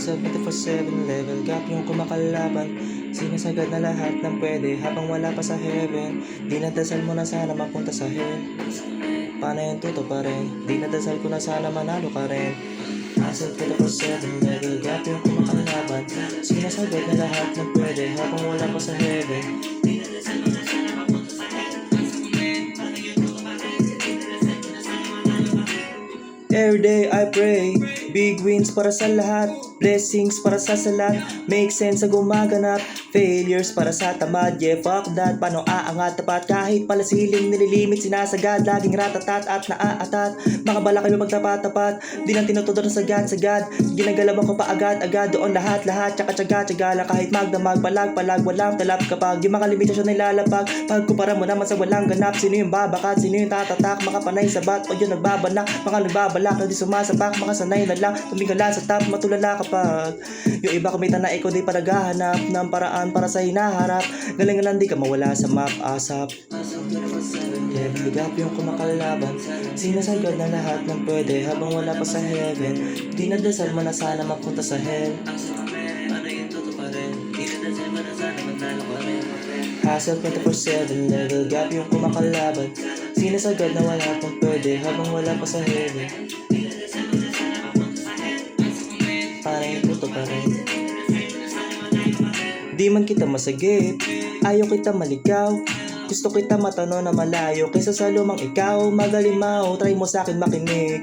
Hustle 24/7 level gap yung kumakalaban. Sinasagad na lahat ng pwede habang wala pa sa heaven. Dinadasal mo na sana mapunta sa hell. Paano yung tuto pa rin? Dinadasal ko na sana manalo ka rin. Hustle 24/7 level gap yung kumakalaban. Sinasagad na lahat ng pwede habang wala pa sa heaven. Every day I pray, big wins para sa lahat, blessings para sa salat, make sense sa gumaganap, failures para sa tamad, yeah fuck that, paano aangat tapat, kahit pala siling nililimit, sinasagad, laging ratatat at naaatat, makabala kayo magtapat-tapat, di lang tinutudor na sagad, ginagalaban ko pa agad, doon lahat, tsaka lang kahit magdamag, palag, walang talap kapag yung mga limitasyon ay lalapag, pagkumpara mo naman sa walang ganap, sino yung babakat, sino yung tatatak, makapanay sabat, o yun nagbabanak, mga nagbabalak, hindi sumasapak, makasanay na lang, tumingala sa top, matulala kapag yung iba kumita na ikaw di pa naghahanap ng paraan para sa hinaharap, galing lang di ka mawala sa map, asap. Level gap yung kumakalaban, sinasagad na lahat ng pwede habang wala pa sa heaven, dinadasal mo na sana mapunta sa hell. Hustle 24/7 level gap yung kumakalaban, sinasagad na wala pang pwede habang wala pa sa heaven. Para yung tuto pa rin. Di man kita masagip, ayaw kita maligaw, gusto kita matano na malayo kaysa sa lumang ikaw, magalimaw, try mo sa akin makinig.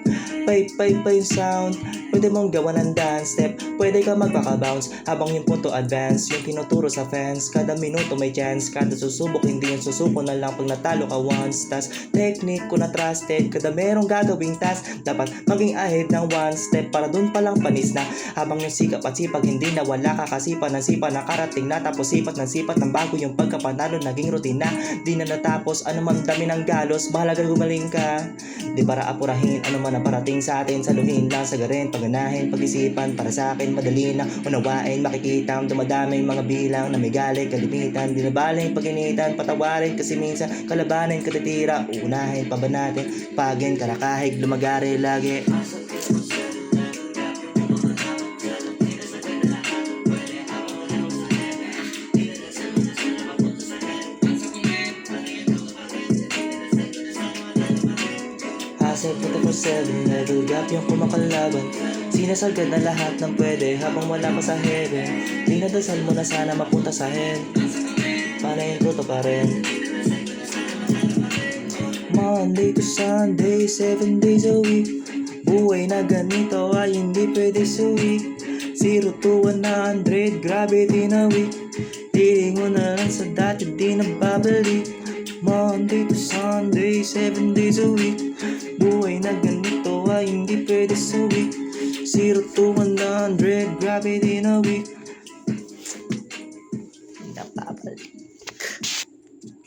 Pay yung sound, pwede mong gawa ng dance step, pwede ka magpaka-bounce habang yung punto advance, yung tinuturo sa fans, kada minuto may chance, kada susubok hindi yung susuko na lang pag natalo ka once, tas technique ko na trusted, kada merong gagawing task, dapat maging ahead ng one step para dun palang panis na, habang yung sikap at sipag hindi na wala kakasipan ng sipa nakarating na, tapos sipat ng bago yung pagkapanalo naging rutina, di na natapos ano man dami ng galos, bahalaga gumaling ka, di para apurahin ano man ang parating sa atin, saluhin lang sagarin, pagganahin, pag-isipan para sa akin madali na unawain, makikita ang dumadaming mga bilang na may galing kalimitan, di na baling paginitan, patawarin kasi minsan kalabanin katitira, uunahin pa ba natin pagin karakahig lumagari lagi. Hustle 24/7 level gap yung kumakalaban, sinasagad na lahat ng pwede habang wala pa sa heaven, dinadasal mo na sana mapunta sa hell. Paano yung tuto pa rin? Monday to Sunday, 7 days a week, buhay na ganito ay hindi pwede suwi, 0 to 100, gravity na week, tilingon na lang sa dati di na babalik. Monday to Sunday, 7 days a week, buhay na ganito ay hindi pwede suwi, 0 to 100, gravity na week. Hindi na babalik.